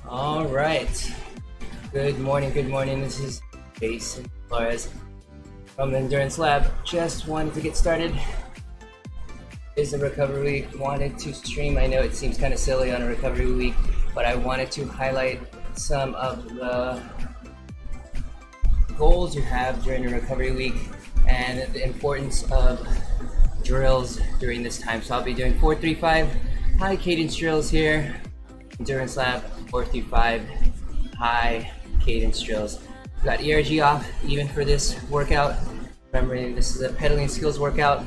All right. Good morning. Good morning. This is Jason Flores from the Endurance Lab. Just wanted to get started. It's a recovery week. Wanted to stream. I know it seems kind of silly on a recovery week, but I wanted to highlight some of the goals you have during a recovery week and the importance of drills during this time. So I'll be doing 4-3-5 high cadence drills here. Endurance Lab 4-5 high cadence drills. We've got ERG off even for this workout. Remember, this is a pedaling skills workout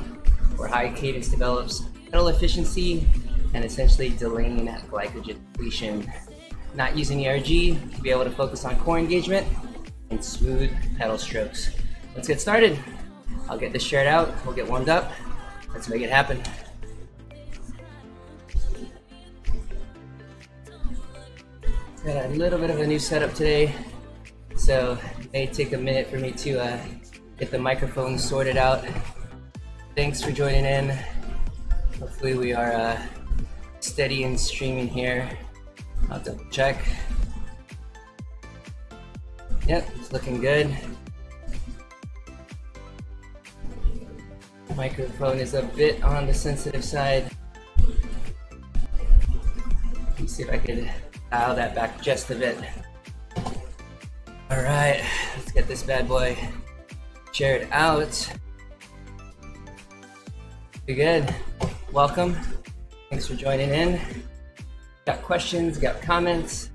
where high cadence develops pedal efficiency and essentially delaying that glycogen depletion. Not using ERG to be able to focus on core engagement and smooth pedal strokes. Let's get started. I'll get this shared out. We'll get warmed up. Let's make it happen. Got a little bit of a new setup today, so it may take a minute for me to get the microphone sorted out. Thanks for joining in. Hopefully we are steady and streaming here. I'll double check. Yep, it's looking good. Microphone is a bit on the sensitive side. Let me see if I could dial that back just a bit. All right, let's get this bad boy shared out. Be good. Welcome. Thanks for joining in. Got questions, got comments.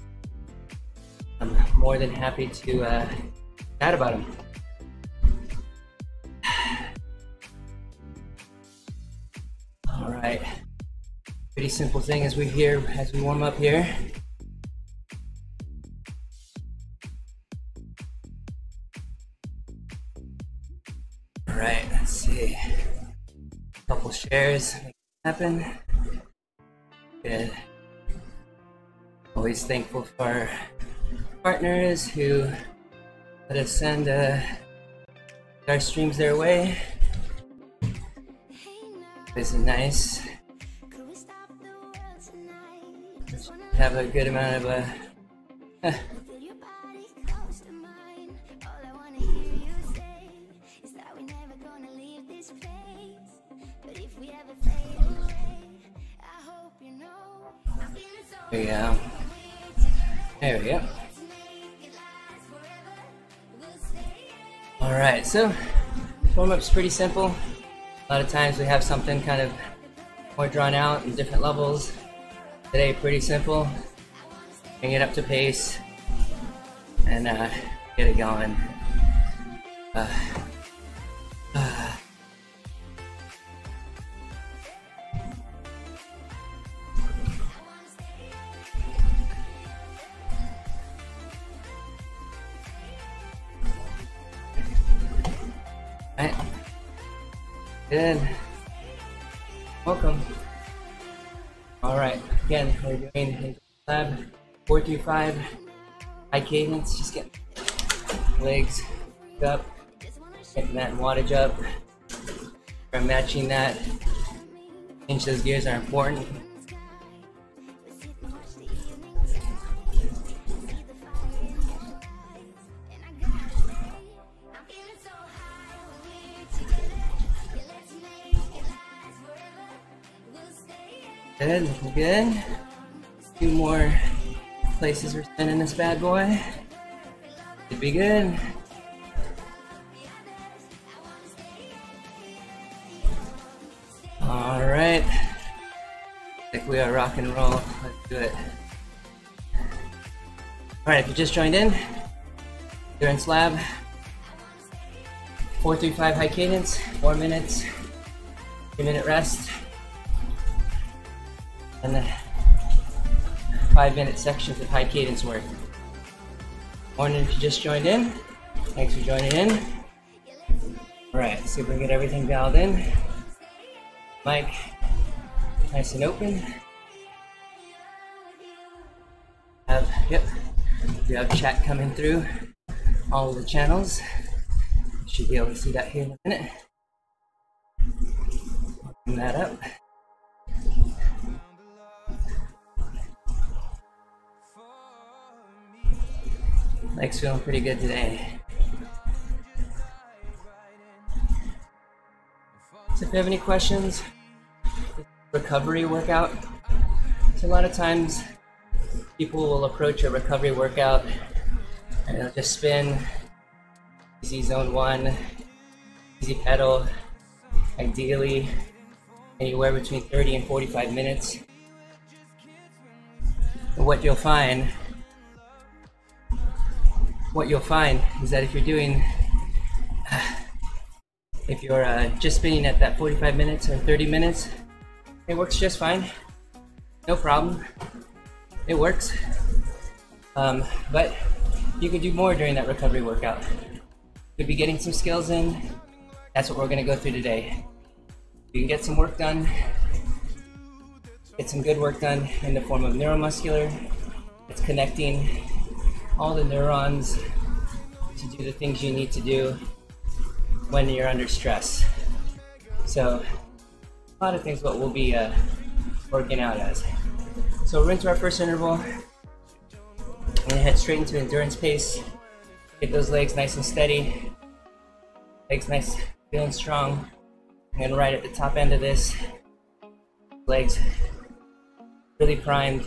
I'm more than happy to chat about them. All right. Pretty simple thing as we warm up here. All right, let's see. A couple shares make it happen. Good. Always thankful for our partners who let us send our streams their way. This is nice. Have a good amount of There we go. There we go. All right, so warm-up's pretty simple. A lot of times we have something kind of more drawn out in different levels. Today, pretty simple. Bring it up to pace and get it going. Right. Good. Welcome. All right. Again, we're doing lab 4-5 high cadence. Just get legs up, getting that wattage up. We're matching that. Change those gears are important. Good, looking good. 2 more places we're spinning this bad boy. Should be good. All right. I think we are rock and roll. Let's do it. All right, if you just joined in, Endurance Lab, 4-5 high cadence, 4 minutes, 3-minute rest. And the 5-minute sections of high cadence work. Morning if you just joined in. Thanks for joining in. All right, see if we can get everything dialed in. Mic nice and open. We have chat coming through all of the channels. Should be able to see that here in a minute. Open that up. Legs feeling pretty good today. So if you have any questions, recovery workout. So a lot of times people will approach a recovery workout and they'll just spin, easy zone 1, easy pedal, ideally anywhere between 30 and 45 minutes. And what you'll find is that if you're just spinning at that 45 minutes or 30 minutes, it works just fine, no problem, it works. But you could do more during that recovery workout. You'll be getting some skills in. That's what we're gonna go through today. You can get some work done, get some good work done in the form of neuromuscular. It's connecting all the neurons to do the things you need to do when you're under stress. So a lot of things what we'll be working out as. So we're into our first interval. I'm gonna head straight into endurance pace. Get those legs nice and steady. Legs nice, feeling strong. And right at the top end of this, legs really primed.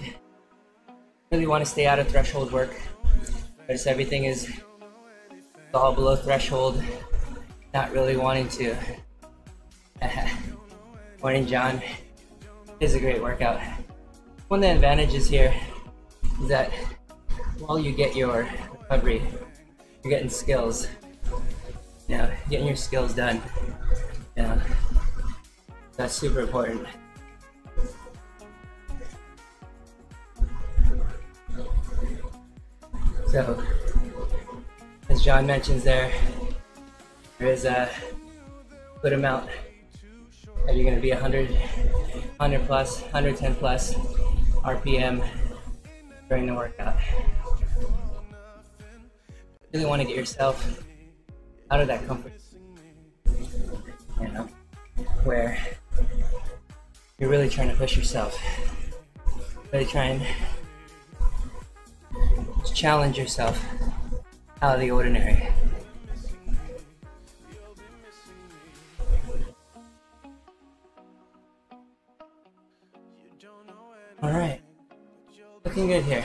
Really want to stay out of threshold work. Notice everything is all below threshold. Not really wanting to. Morning, John. It is a great workout. One of the advantages here is that while you get your recovery, you're getting skills. Getting your skills done. That's super important. So, as John mentions there is a good amount that you're going to be 100 plus, 110 plus RPM during the workout. You really want to get yourself out of that comfort, where you're really trying to push yourself, really trying to challenge yourself out of the ordinary. All right, looking good here.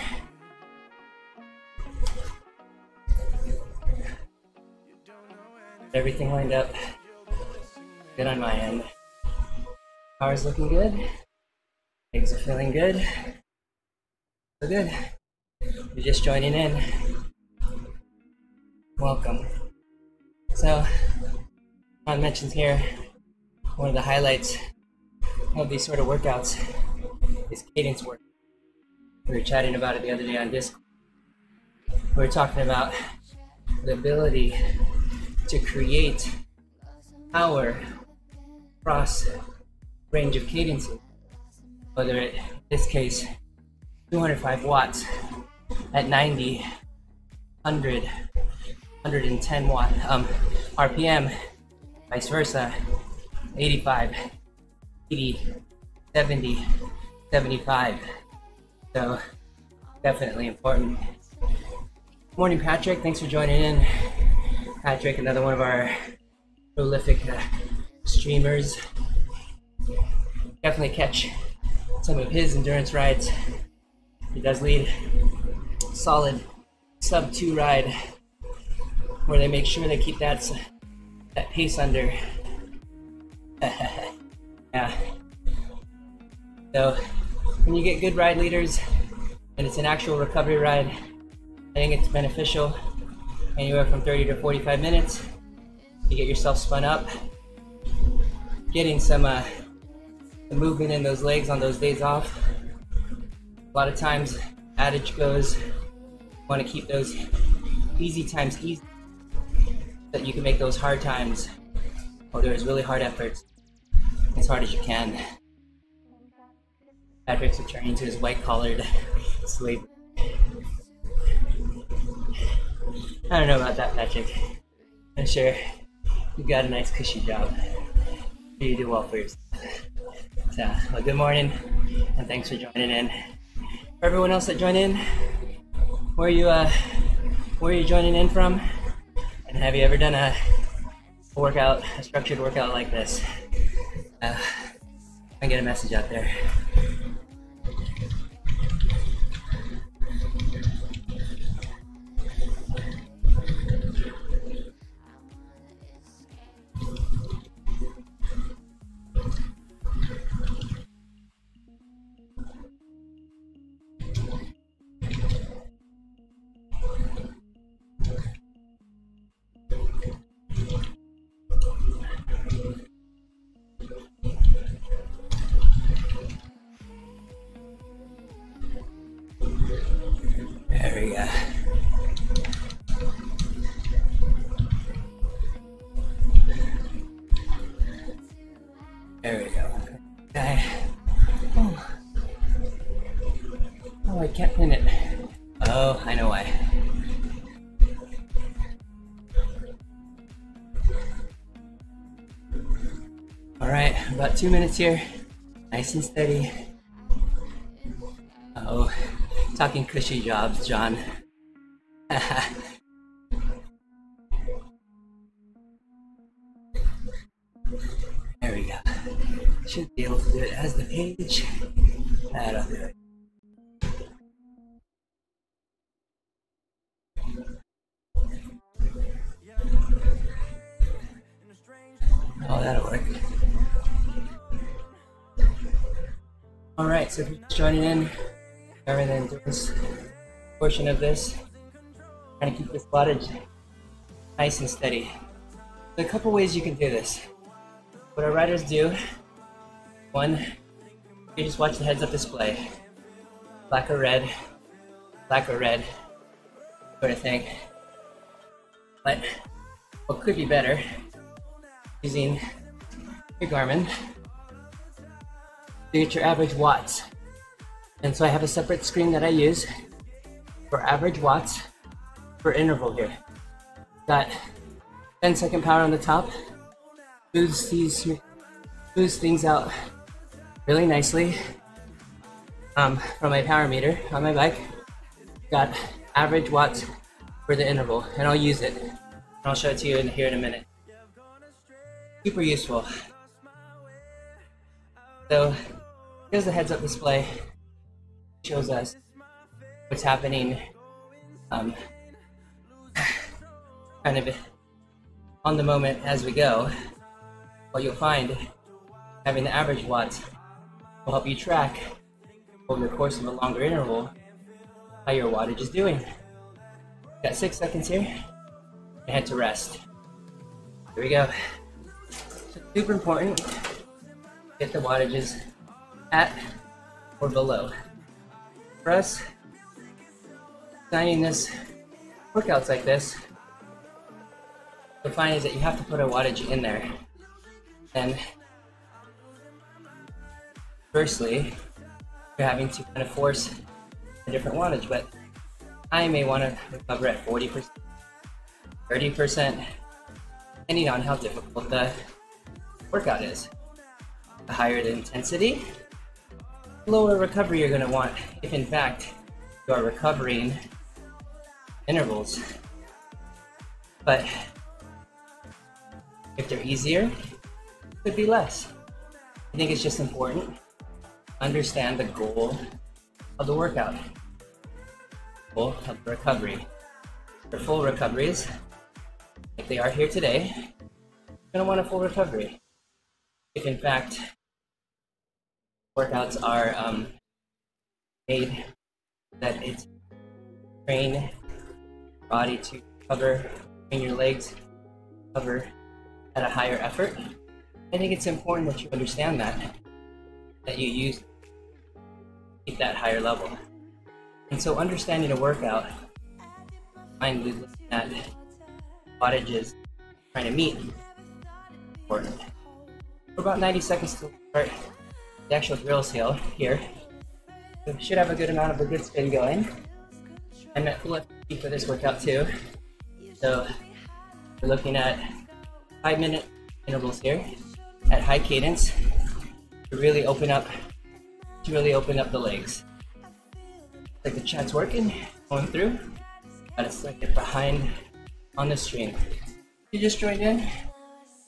Everything lined up good on my end. Power's looking good. Legs are feeling good. So good. You're just joining in. Welcome. So, John mentions here, one of the highlights of these sort of workouts is cadence work. We were chatting about it the other day on Discord. We were talking about the ability to create power across range of cadences, whether it, in this case, 205 watts at 90, 100, 110 watt RPM, vice versa, 85, 80, 70, 75. So definitely important. Morning, Patrick. Thanks for joining in. Patrick, another one of our prolific streamers. Definitely catch some of his endurance rides. He does lead solid sub 2 ride where they make sure they keep that pace under. Yeah. So when you get good ride leaders and it's an actual recovery ride, I think it's beneficial. Anywhere from 30 to 45 minutes, you get yourself spun up, getting some movement in those legs on those days off. A lot of times, adage goes, you want to keep those easy times easy, so that you can make those hard times, or there's really hard efforts, as hard as you can. Patrick's returning to his white-collared slave. I don't know about that, Patrick. I'm sure you got a nice cushy job. You do well for yourself. So, well, good morning, and thanks for joining in. For everyone else that joined in, where you where you're joining in from, and have you ever done a workout, a structured workout like this? I get a message out there. There we go. There we go. Okay. Oh, I can't pin it. Oh, I know why. All right, about 2 minutes here. Nice and steady. Oh, talking cushy jobs, John. There we go. Should be able to do it as the page. That'll do it. Oh, that'll work. All right, so if you're just joining in, rather than doing this portion of this, trying to keep this wattage nice and steady. There's a couple ways you can do this. What our riders do, one, you just watch the heads-up display. Black or red, sort of thing. But what could be better, using your Garmin to get your average watts. And so I have a separate screen that I use for average watts per interval here. Got 10-second power on the top, smooths things out really nicely from my power meter on my bike. Got average watts for the interval, and I'll use it. And I'll show it to you here in a minute. Super useful. So here's the heads-up display. It shows us what's happening kind of on the moment as we go. What you'll find, having the average watts will help you track over the course of a longer interval how your wattage is doing. Got 6 seconds here, and head to rest. Here we go. So super important, get the wattages at or below. For us, designing this workouts like this, what I find is that you have to put a wattage in there. And firstly, you're having to kind of force a different wattage, but I may want to recover at 40%, 30%, depending on how difficult the workout is. The higher the intensity, the lower recovery you're going to want if in fact you are recovering intervals. But if they're easier, it could be less. I think it's just important to understand the goal of the workout, goal of the recovery. For full recoveries, like they are here today, you're going to want a full recovery. If in fact workouts are made that it's train your body to recover, train your legs recover at a higher effort, I think it's important that you understand that you use to keep that higher level. And so understanding a workout, finally looking at wattages, trying to meet, important. For about 90 seconds to start the actual drill scale here, we should have a good amount of a good spin going. I'm at full FTP for this workout too. So we're looking at 5-minute intervals here at high cadence to really open up the legs. Like the chat's working, going through. Gotta slip it behind on the stream. You just joined in?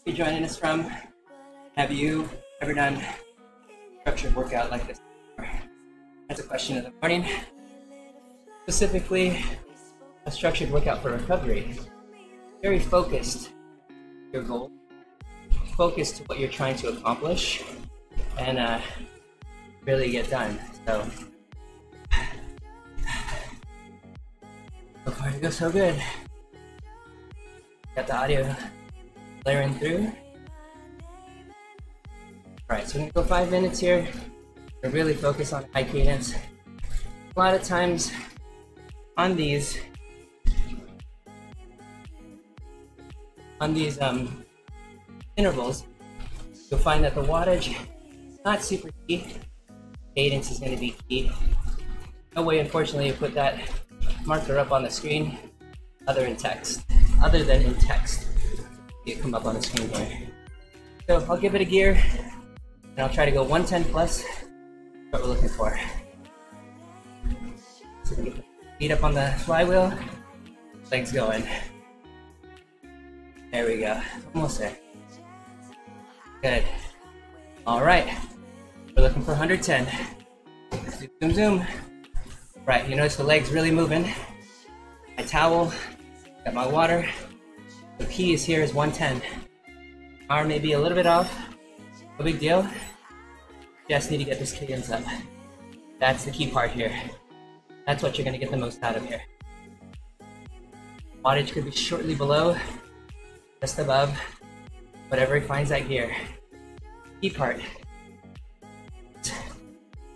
You're joining us from? Have you ever done a structured workout like this before? That's a question of the morning. Specifically, a structured workout for recovery. Very focused. Your goal. Focused to what you're trying to accomplish, and really get done. So far it goes so good. Got the audio blaring through. Alright, so we're gonna go 5 minutes here. We're really focus on high cadence. A lot of times on these intervals, you'll find that the wattage is not super key. Cadence is going to be key. No way, unfortunately, to put that marker up on the screen other than in text. It come up on the screen here. So I'll give it a gear, and I'll try to go 110 plus. What we're looking for. So we get the feet up on the flywheel, legs going. There we go. Almost there. Good. All right. We're looking for 110. Zoom, zoom. Right, you notice the legs really moving. My towel, got my water. The key is here is 110. Arm may be a little bit off. No big deal. Just need to get this cadence up. That's the key part here. That's what you're gonna get the most out of here. Wattage could be shortly below, just above, whatever finds that gear. Key part.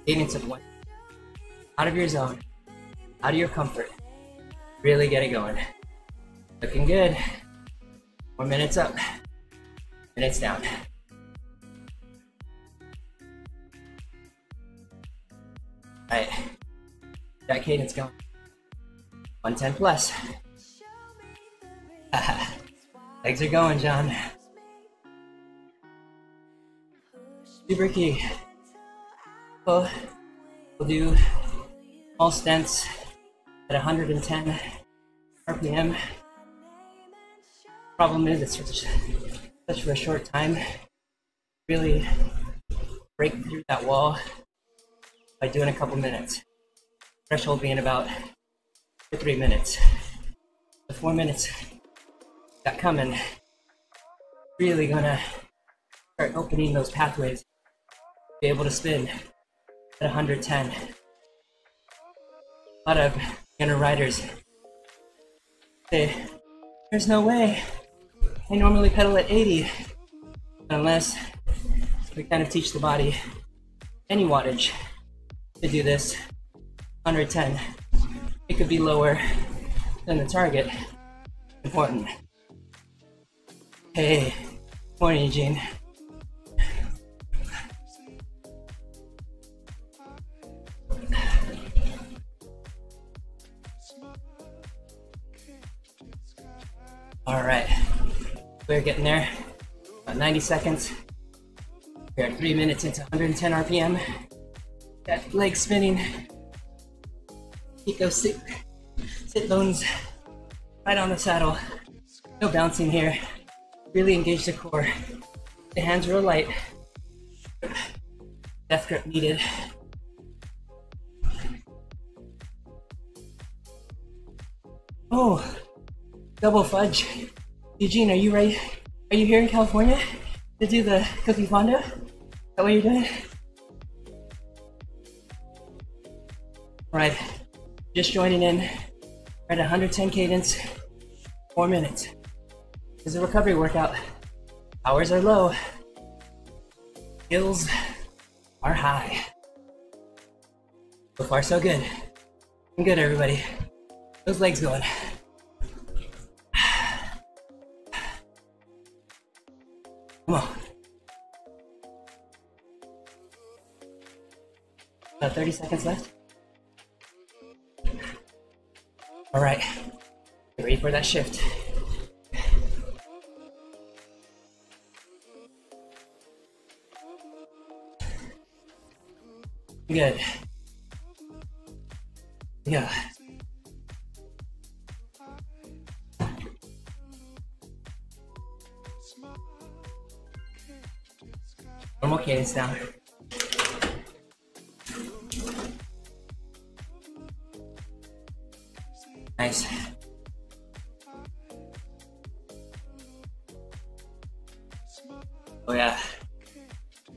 Cadence of 1. Out of your zone, out of your comfort. Really get it going. Looking good. 4 minutes up, minutes down. All right, that cadence going. 110 plus. Legs are going, John. Super key. We'll do small stents at 110 RPM. Problem is, it's such for a short time. Really break through that wall by doing a couple minutes. Threshold being about 3 minutes. The 4 minutes got coming. Really gonna start opening those pathways. Be able to spin at 110. A lot of beginner riders say, there's no way. I normally pedal at 80. Unless we kind of teach the body any wattage to do this 110. It could be lower than the target. Important. Hey, morning, Eugene. All right, we're getting there. About 90 seconds. We're at 3 minutes into 110 RPM. That leg spinning. Keep those sit bones right on the saddle. No bouncing here. Really engage the core. The hands real light. Death grip needed. Oh, double fudge. Eugene, are you ready? Are you here in California to do the cookie fondo? Is that what you're doing? All right, just joining in. We're at 110 cadence, 4 minutes. This is a recovery workout. Hours are low. Hills are high. So far, so good. Good, everybody. Those legs going. Come on. About 30 seconds left. All right. Get ready for that shift. Good. Yeah. Normal cadence now. Nice. Oh yeah.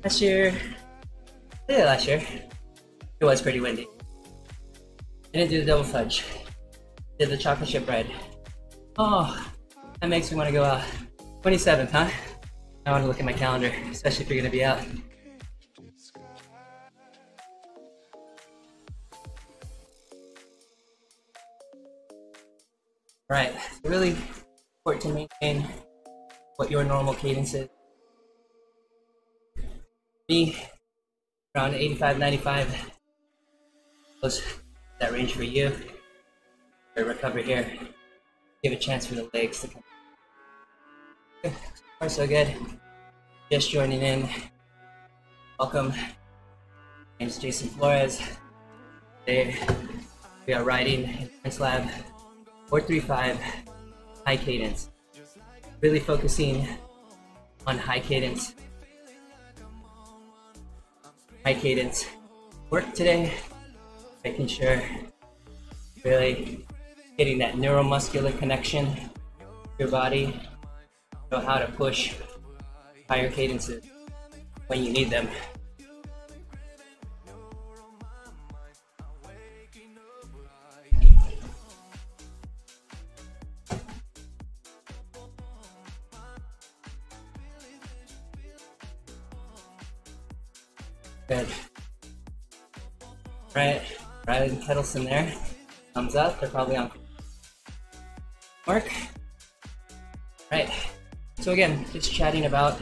Last year, it was pretty windy. I didn't do the double fudge. Did the chocolate chip ride. Oh, that makes me want to go out. 27th, huh? I want to look at my calendar, especially if you're gonna be out. Right, so really important to maintain what your normal cadence is. Me, around 85, 95. Close that range for you. Recover here. Give a chance for the legs to come. So far so good. Just joining in. Welcome. My name is Jason Flores. Today we are riding Endurance Lab 435 high cadence. Really focusing on high cadence. High cadence work today. Making sure really getting that neuromuscular connection to your body. Know how to push higher cadences when you need them. Good. Right, Riley and Kettleson there. Thumbs up, they're probably on mark. Right, so again, just chatting about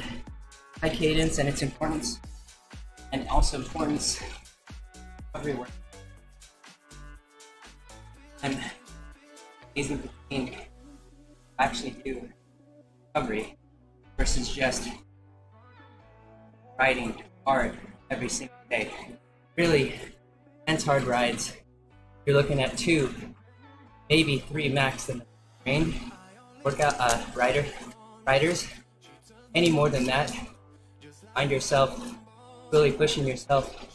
high cadence and its importance, and also importance everywhere. I'm amazing between actually do recovery versus just riding hard every single day. Really intense hard rides. You're looking at 2, maybe 3 max in the train. Workout riders. Any more than that, find yourself really pushing yourself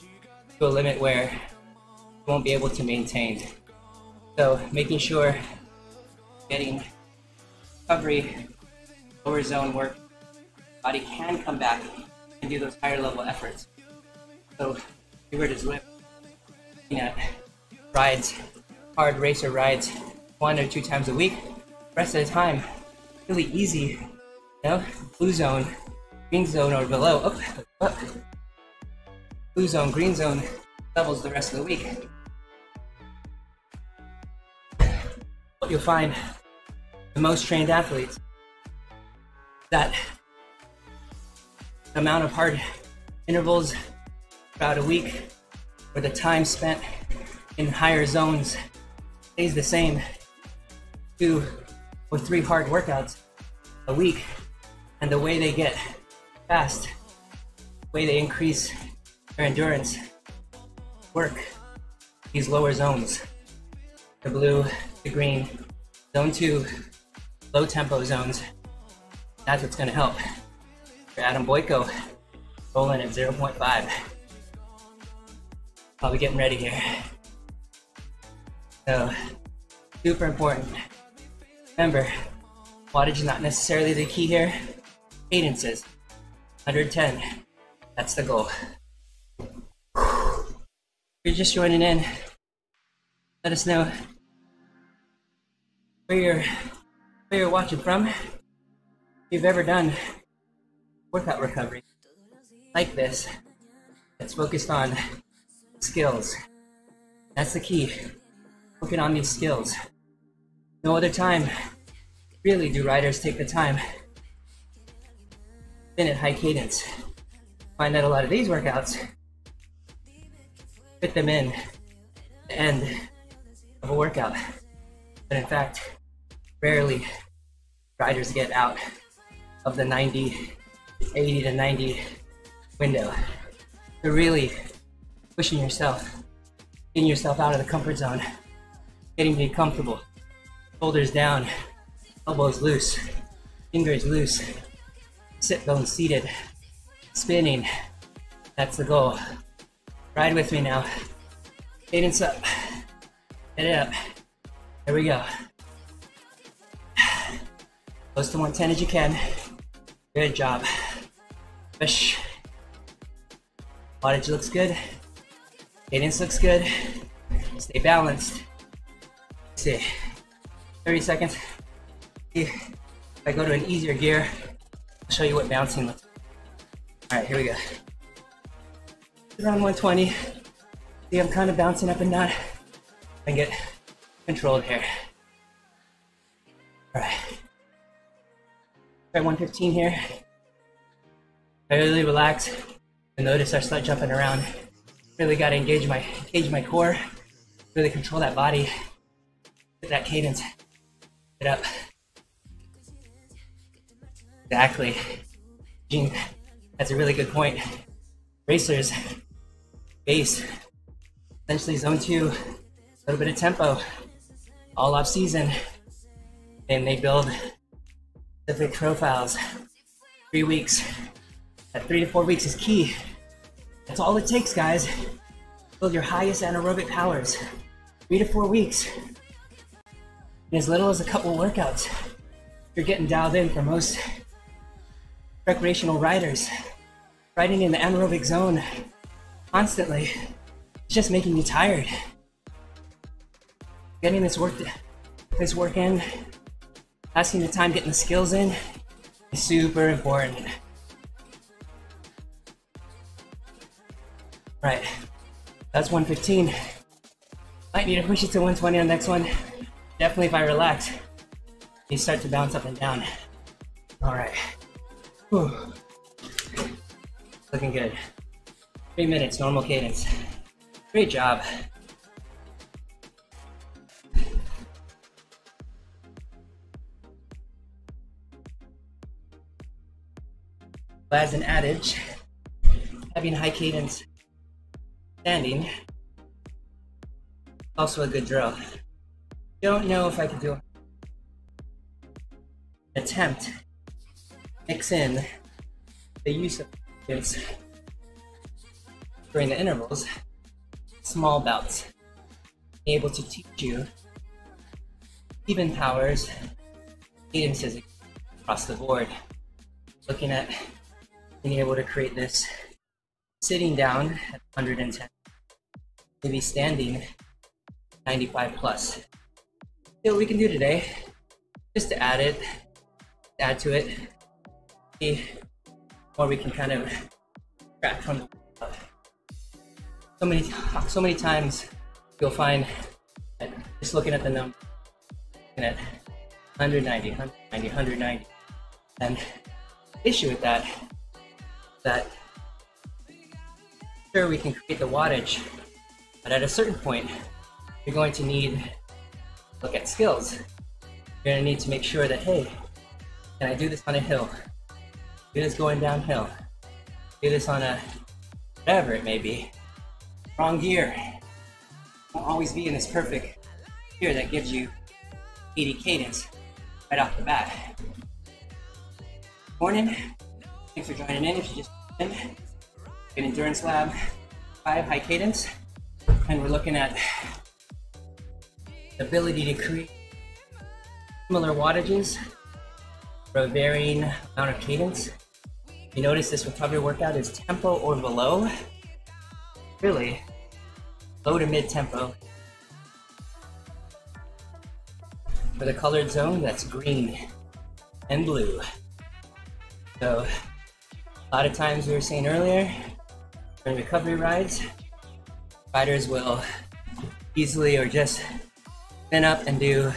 to a limit where you won't be able to maintain. So making sure getting recovery, lower zone work, body can come back and do those higher level efforts. So if you were to Zwift, looking at rides, hard racer rides, 1 or 2 times a week, rest of the time, really easy, you know, blue zone, green zone or below, blue zone, green zone levels the rest of the week. What you'll find, the most trained athletes, that amount of hard intervals throughout a week, where the time spent in higher zones stays the same, 2 or 3 hard workouts a week, and the way they get fast, the way they increase their endurance, work these lower zones, the blue, the green, zone 2, low tempo zones. That's what's gonna help. For Adam Boyko, rolling at 0.5. Probably getting ready here. So, super important. Remember, wattage is not necessarily the key here. Cadence is 110. That's the goal. If you're just joining in, let us know where you're watching from. If you've ever done workout recovery like this, it's focused on skills. That's the key. Working on these skills. No other time really do riders take the time in at high cadence. Find that a lot of these workouts fit them in the end of a workout. But in fact, rarely riders get out of the 80 to 90 window. You're really pushing yourself, getting yourself out of the comfort zone, getting to be comfortable. Shoulders down, elbows loose, fingers loose, sit bones seated, spinning, That's the goal. Ride with me now. Cadence up. Get it up. There we go. Close to 110 as you can. Good job. Push. Wattage looks good. Cadence looks good. Stay balanced. Let's see. 30 seconds. If I go to an easier gear, I'll show you what bouncing looks like. Alright, here we go. Around 120. See, I'm kind of bouncing up and down. And get controlled here. Alright. Try 115 here. I really relax and notice I start jumping around. Really got to engage my core. Really control that body. Get that cadence. Get up. Exactly. Gene, that's a really good point. Racers, base, essentially zone 2, a little bit of tempo, all off season, and they build specific profiles. 3 weeks. That 3 to 4 weeks is key. That's all it takes, guys. Build your highest anaerobic powers. 3 to 4 weeks. In as little as a couple workouts, you're getting dialed in for most recreational riders. Riding in the anaerobic zone constantly, it's just making you tired. Getting this work in, passing the time, getting the skills in is super important. Right, that's 115. Might need to push it to 120 on the next one. Definitely if I relax, you start to bounce up and down. All right. Whew. Looking good. 3 minutes, normal cadence. Great job. As an adage, having high cadence standing, also a good drill. Don't know if I could do an attempt, mix in the use of cadence during the intervals, small bouts, be able to teach you even powers, cadences across the board. Looking at being able to create this sitting down at 110, maybe standing 95 plus. See what we can do today, just to add to it, see or we can kind of track from the so many times you'll find that just looking at the number, looking at 190, 190, 190, and the issue with that sure we can create the wattage, but at a certain point you're going to need to look at skills. You're going to need to make sure that, hey, can I do this on a hill? Do this going downhill? Do this on a whatever it may be. Wrong gear. Won't always be in this perfect gear that gives you 80 cadence right off the bat. Morning. Thanks for joining in. If you just joined in, Endurance Lab 5 high cadence, and we're looking at the ability to create similar wattages for a varying amount of cadence. You notice this recovery workout is tempo or below. Really, low to mid tempo. For the colored zone, that's green and blue. So, a lot of times we were saying earlier, during recovery rides, riders will easily or just spin up and do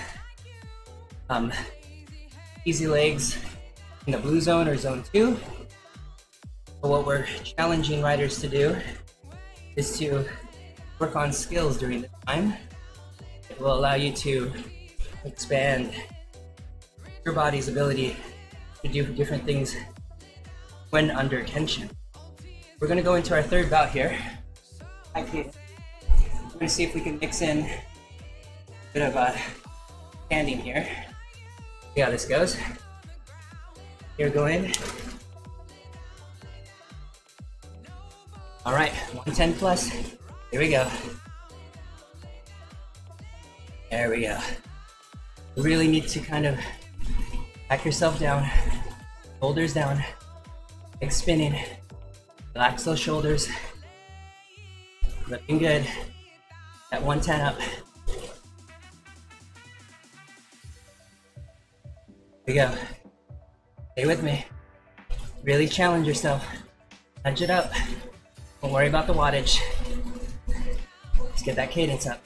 easy legs in the blue zone or zone 2. But what we're challenging riders to do is to work on skills during the time. It will allow you to expand your body's ability to do different things when under tension. We're going to go into our third bout here. We're going to see if we can mix in a bit of standing here. See how this goes. Here, go in. All right, 110 plus. Here we go. There we go. You really need to kind of back yourself down, shoulders down, legs spinning, relax those shoulders. Looking good. At 110 up. Here we go. Stay with me. Really challenge yourself. Nudge it up. Don't worry about the wattage. Let's get that cadence up.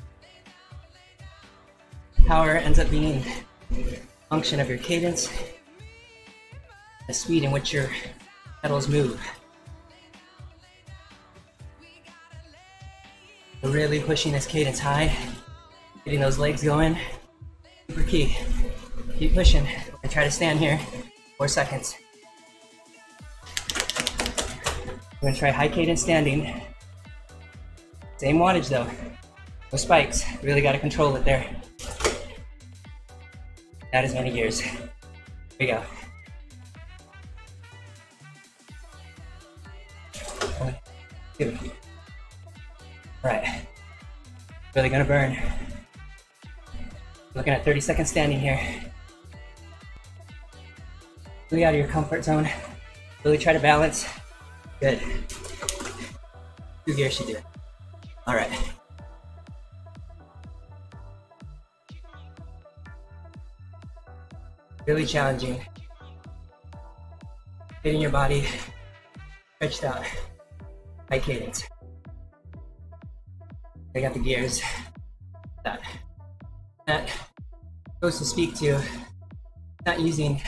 Power ends up being a function of your cadence, the speed in which your pedals move. We're really pushing this cadence high, getting those legs going. Super key. Keep pushing. And try to stand here 4 seconds. I'm gonna try high cadence standing. Same wattage though. No spikes. Really gotta control it there. Not as many gears. Here we go. 1, 2. All right. Really gonna burn. Looking at 30 seconds standing here. Really out of your comfort zone. Really try to balance. Good. 2 gears should do it. All right. Really challenging. Getting your body stretched out. High cadence. I got the gears. That goes to speak to not using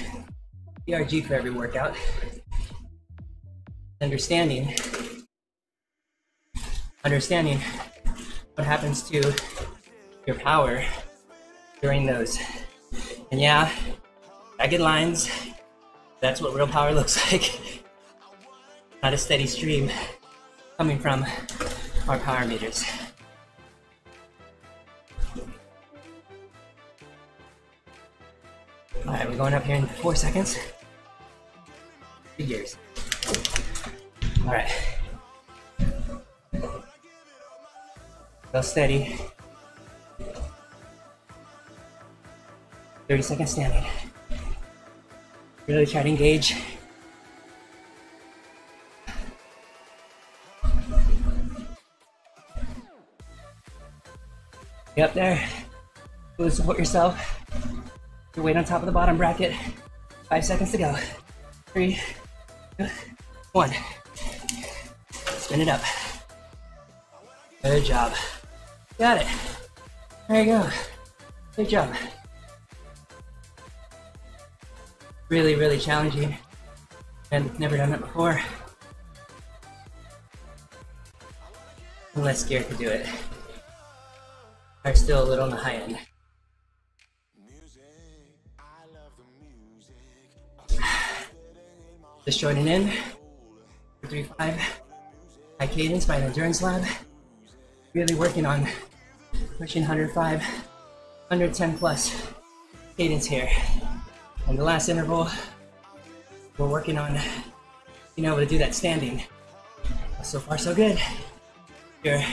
PRG for every workout. Understanding what happens to your power during those. And yeah, ragged lines, that's what real power looks like. Not a steady stream coming from our power meters. All right, we're going up here in 4 seconds. 2 gears. All right. Go steady. 30 seconds standing. Really try to engage. Get up there. Really support yourself. Your weight on top of the bottom bracket. 5 seconds to go. 3, 2, 1. Spin it up. Good job. Got it. There you go. Good job. Really, really challenging. And never done that before. I'm less scared to do it. I'm still a little on the high end. Just joining in. 3-5. High cadence by the Endurance Lab. Really working on pushing 105, 110 plus cadence here. And the last interval, we're working on being able to do that standing. So far, so good. You're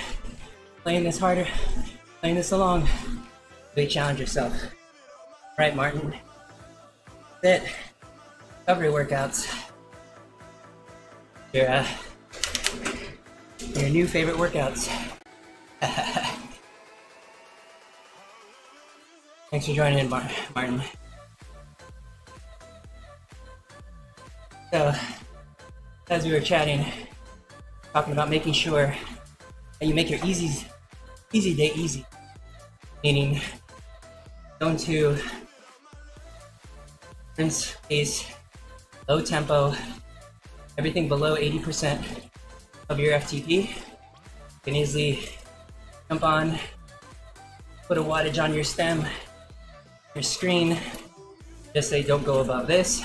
playing this harder, playing this along. Really challenge yourself. Right, Martin? That's it. Recovery workouts. Your new favorite workouts. Thanks for joining in, Martin. So, as we were chatting, talking about making sure that you make your easy day easy. Meaning, going to rinse pace, low tempo, everything below 80% of your FTP. You can easily jump on, put a wattage on your stem, your screen. Just say don't go above this.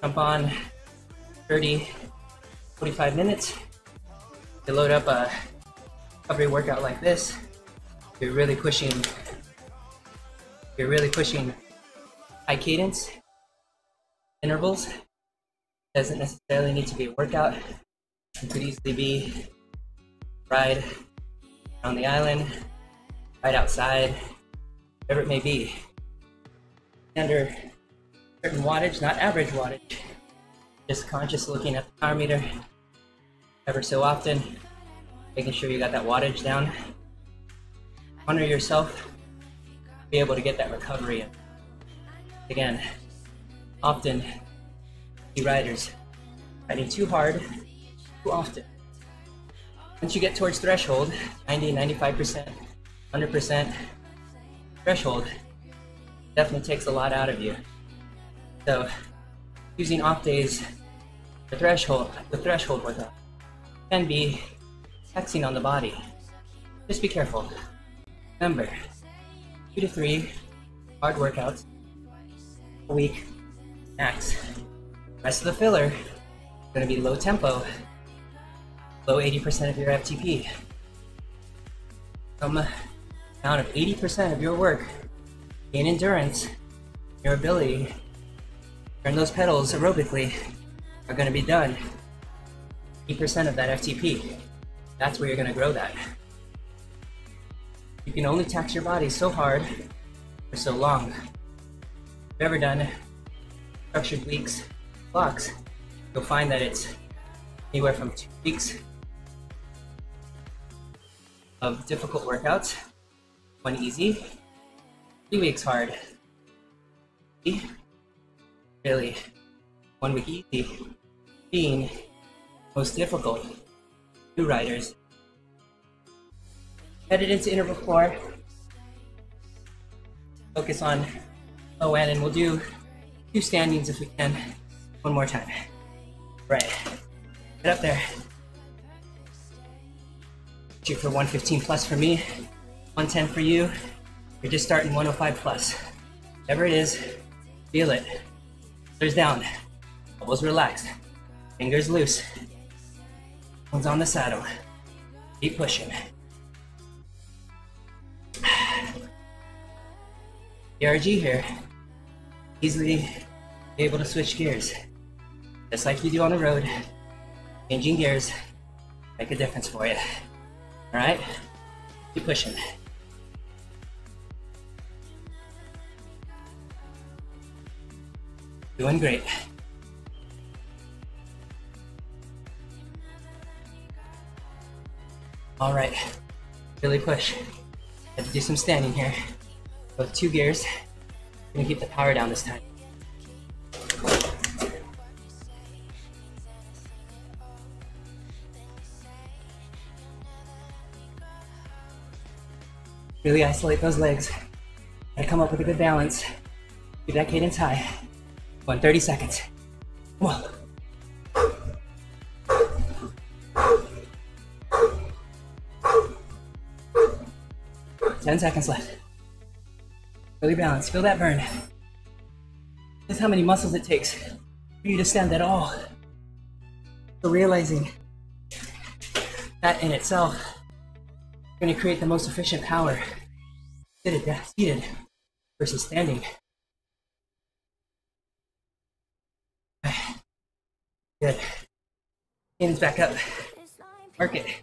Jump on 30, 45 minutes. You load up a recovery workout like this. You're really pushing high cadence intervals. Doesn't necessarily need to be a workout. It could easily be ride on the island, ride outside, whatever it may be. Under certain wattage, not average wattage, just conscious looking at the power meter ever so often, making sure you got that wattage down. Honor yourself, be able to get that recovery in. Again, often see riders riding too hard, too often. Once you get towards threshold, 90, 95%, 100% threshold, definitely takes a lot out of you. So using off days for the threshold workout can be taxing on the body. Just be careful. Remember, 2 to 3 hard workouts a week max. Rest of the filler is going to be low tempo, low 80% of your FTP. Some amount of 80% of your work in endurance, your ability to turn those pedals aerobically are going to be done. 80% of that FTP. That's where you're going to grow that. You can only tax your body so hard for so long. If you've ever done structured weeks blocks, you'll find that it's anywhere from 2 weeks of difficult workouts, 1 easy, 3 weeks hard. Really, 1 week easy being most difficult. New riders headed into interval 4. Focus on low end, and we'll do 2 standings if we can. One more time. Right. Get up there. Shoot for 115 plus for me, 110 for you. You're just starting 105 plus. Whatever it is, feel it. Shoulders down, elbows relaxed, fingers loose. One's on the saddle. Keep pushing. ERG here. Easily be able to switch gears. Just like you do on the road. Changing gears make a difference for you. Alright? Keep pushing. Doing great. All right, really push. Had to do some standing here. With 2 gears. Gonna keep the power down this time. Really isolate those legs. Gotta come up with a good balance. Keep that cadence high. 30 seconds. Come on. 10 seconds left. Really balance. Feel that burn. This is how many muscles it takes for you to stand at all. So realizing that in itself is going to create the most efficient power. Seated versus standing. Good. Hands back up. Work it.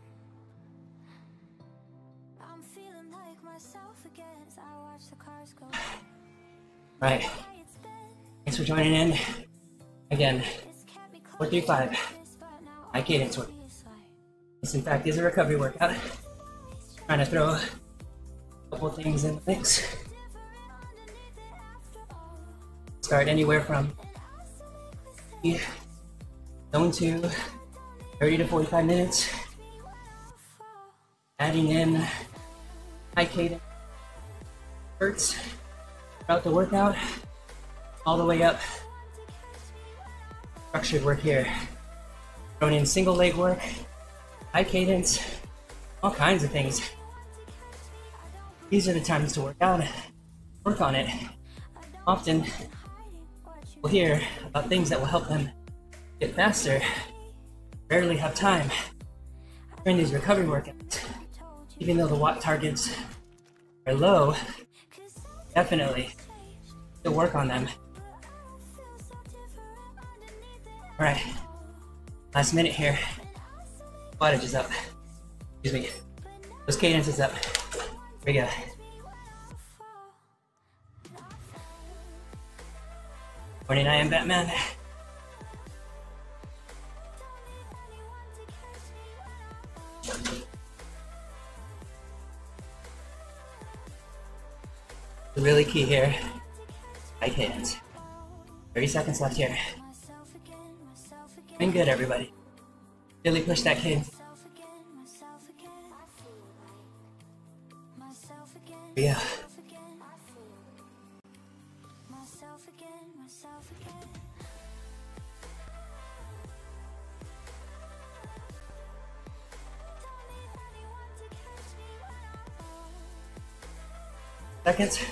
Right. Thanks for joining in. Again, 435. High cadence work. This, in fact, is a recovery workout. Trying to throw a couple things in the mix. Start anywhere from zone 2, 30 to 45 minutes. Adding in high cadence spurts throughout the workout, all the way up. Structured work here. Throwing in single leg work, high cadence, all kinds of things. These are the times to work on it. Often, we'll hear about things that will help them get faster. Rarely have time during these recovery workouts. Even though the watt targets are low, definitely still work on them. All right, last minute here. wattage is up. Excuse me. Those cadence is up. Here we go. Morning, I am Batman. The really key here, right hands. 30 seconds left here. Doing good, everybody. Really push that cadence. Yeah. Seconds. Here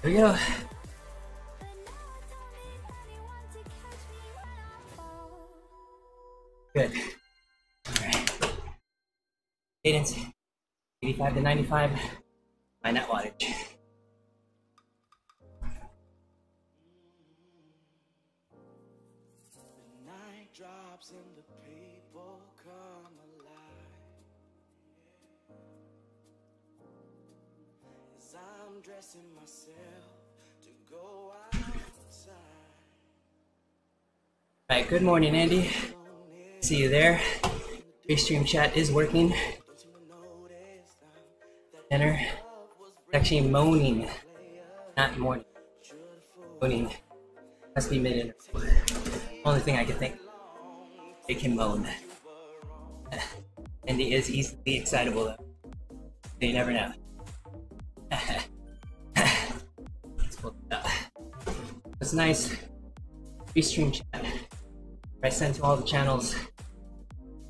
we go. Good. All right. Cadence 85 to 95. Find that wattage. Drops and the people come alive as I'm dressing myself to go outside. All right, good morning, Andy. See you there. Restream chat is working. Enter. It's actually moaning, not morning. Moaning. Must be mid-interval. Only thing I can think. It can moan. Andy is easily excitable though. So you never know. Let's pull it up. It's nice. Restream chat. I sent to all the channels.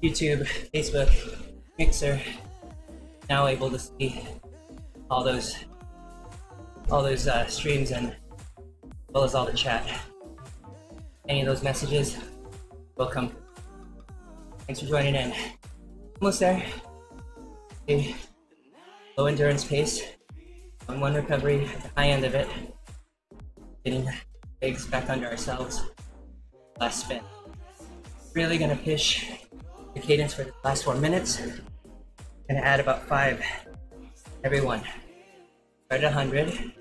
YouTube, Facebook, Mixer. Now able to see all those streams and as well as all the chat. Any of those messages, welcome. Thanks for joining in. Almost there. Okay. Low endurance pace. On one recovery at the high end of it. Getting legs back under ourselves. Last spin. Really gonna push the cadence for the last 4 minutes. Gonna add about 5 every one. Start at 100.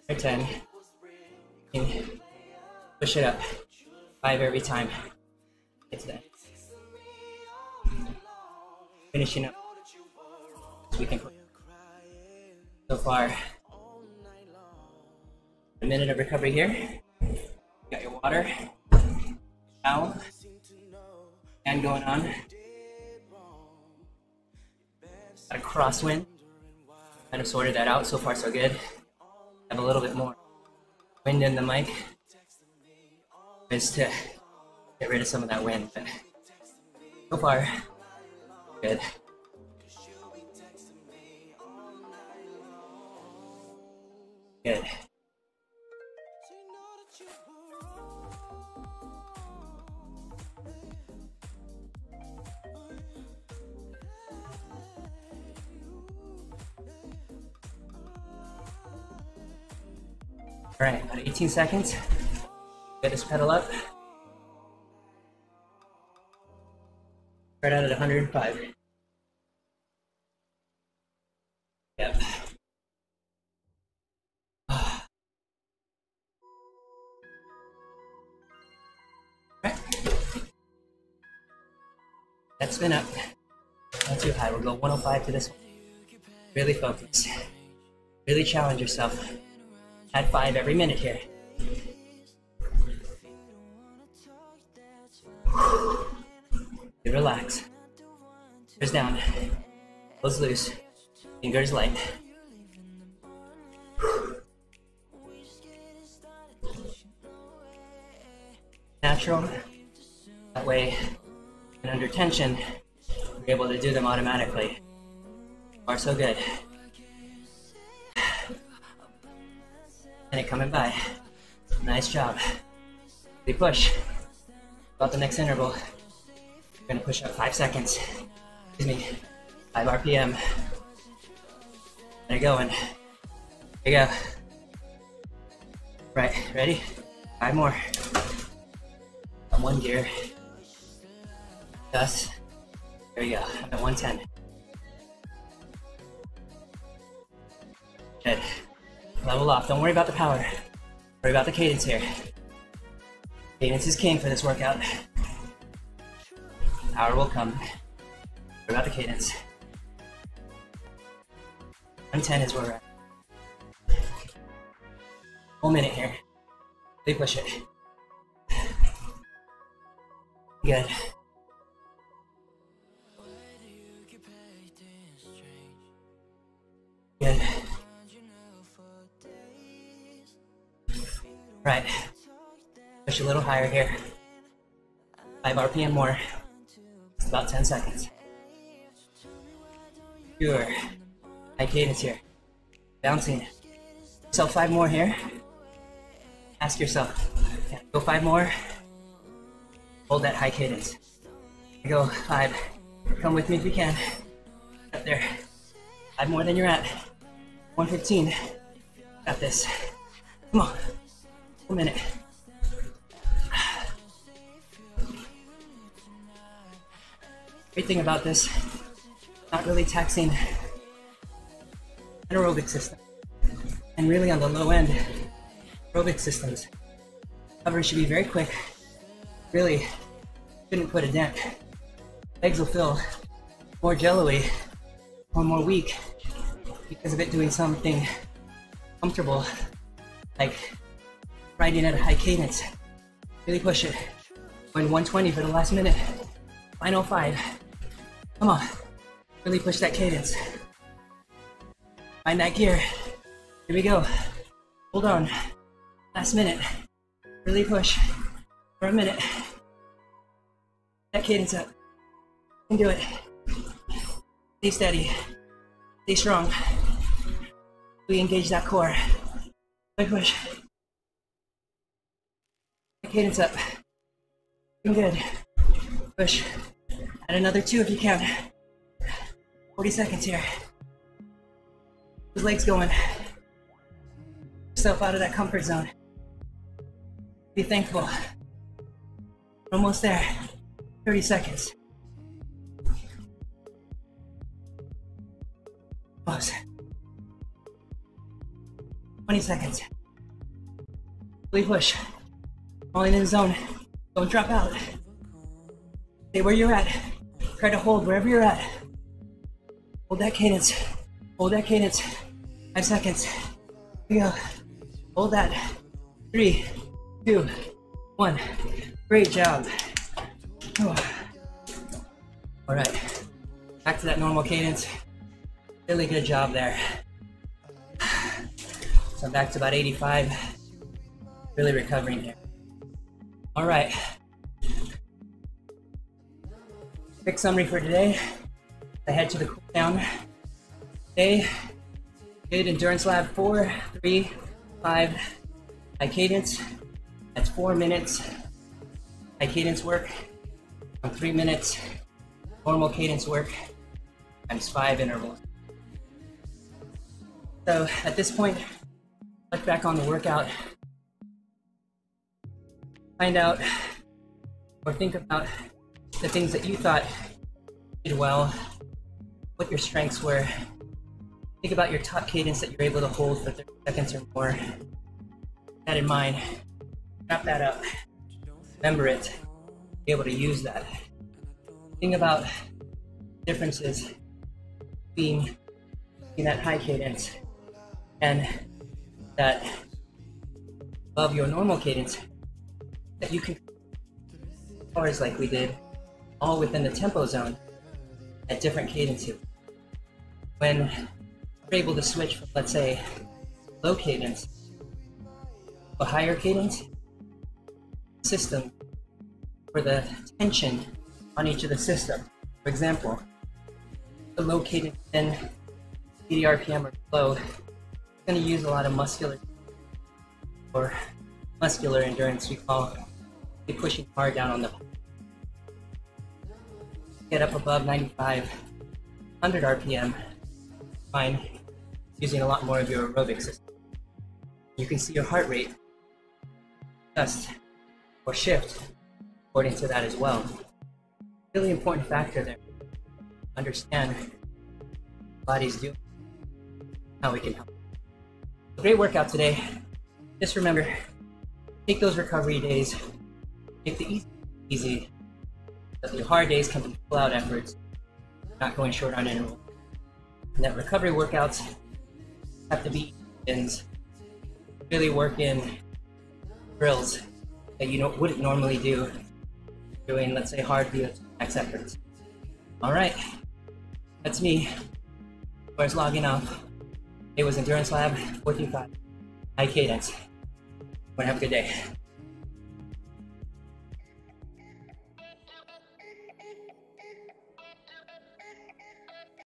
Or 10. And push it up. 5 every time. It's that. Finishing up. So we can put so far. A minute of recovery here. You got your water. Towel. And going on. Got a crosswind. Kind of sorted that out. So far, so good. Have a little bit more wind in the mic. Is to get rid of some of that wind. But so far, good. Good. All right, about 18 seconds. Get this pedal up. Right out at 105. Yep. Right. That spin up. Not too high. We'll go 105 to this one. Really focus. Really challenge yourself. Add 5 every minute here. Relax. Fingers down. Toes loose. Fingers light. Natural. That way, when under tension, you're able to do them automatically. Far so good. And it coming by. Nice job. We push. About the next interval. We're gonna push up 5 seconds. Excuse me. 5 RPM. There you going. Here you go. Right, ready? 5 more. on one gear. Just, there you go, I'm at 110. Good. Level off, don't worry about the power. Worry about the cadence here. Cadence is king for this workout. Power will come. Worry about the cadence. 110 is where we're at. Full minute here. Really push it. Good. Good. Right. Push a little higher here. 5 RPM more. It's about 10 seconds. Pure. High cadence here. Bouncing. So 5 more here. Ask yourself, go 5 more. Hold that high cadence. Go 5. Come with me if you can. Up there. 5 more than you're at. 115. Got this. Come on. 1 minute. Great thing about this, not really taxing anaerobic system. And really on the low end, aerobic systems. Recovery should be very quick. Really shouldn't put a dent. Legs will feel more jello-y or more weak because of it doing something comfortable, like riding at a high cadence. Really push it. Going 120 for the last minute. Final 5. Come on. Really push that cadence. Find that gear. Here we go. Hold on. Last minute. Really push for a minute. That cadence up. You can do it. Stay steady. Stay strong. Really engage that core. Really push. That cadence up. Doing good. Push. Add another 2 if you can. 40 seconds here. Those legs going. Yourself out of that comfort zone. Be thankful. Almost there. 30 seconds. Pause. 20 seconds. Really push. Falling in the zone. Don't drop out. Stay where you're at. Try to hold wherever you're at. Hold that cadence. Hold that cadence. 5 seconds. Here we go. Hold that. 3, 2, 1. Great job. Oh. All right. Back to that normal cadence. Really good job there. So I'm back to about 85. Really recovering here. All right. Quick summary for today. I head to the cool down. Today, did endurance lab 4, 3, 5. High cadence. That's 4 minutes. High cadence work on 3 minutes. Normal cadence work times 5 intervals. So at this point, look back on the workout. Find out or think about the things that you thought you did well, what your strengths were. Think about your top cadence that you're able to hold for 30 seconds or more. Keep that in mind. Wrap that up. Remember it. Be able to use that. Think about differences between that high cadence and that above your normal cadence that you can hours like we did, all within the tempo zone at different cadences. When you're able to switch from, let's say, low cadence to a higher cadence system for the tension on each of the system. For example, the low cadence 10 80 RPM or below, it's going to use a lot of muscular endurance. We call it pushing hard down on the get up above 95, 100 RPM. Fine, using a lot more of your aerobic system. You can see your heart rate adjust or shift according to that as well. Really important factor there. Understand what the body's doing, how we can help. Great workout today. Just remember, take those recovery days, take the easy. But the hard days can be full out efforts, not going short on interval. And that recovery workouts have to be ins, really work in drills that you wouldn't normally do doing, let's say, hard VO2 efforts. All right, that's me. Where's logging off? It was Endurance Lab 425. High Cadence. Have a good day.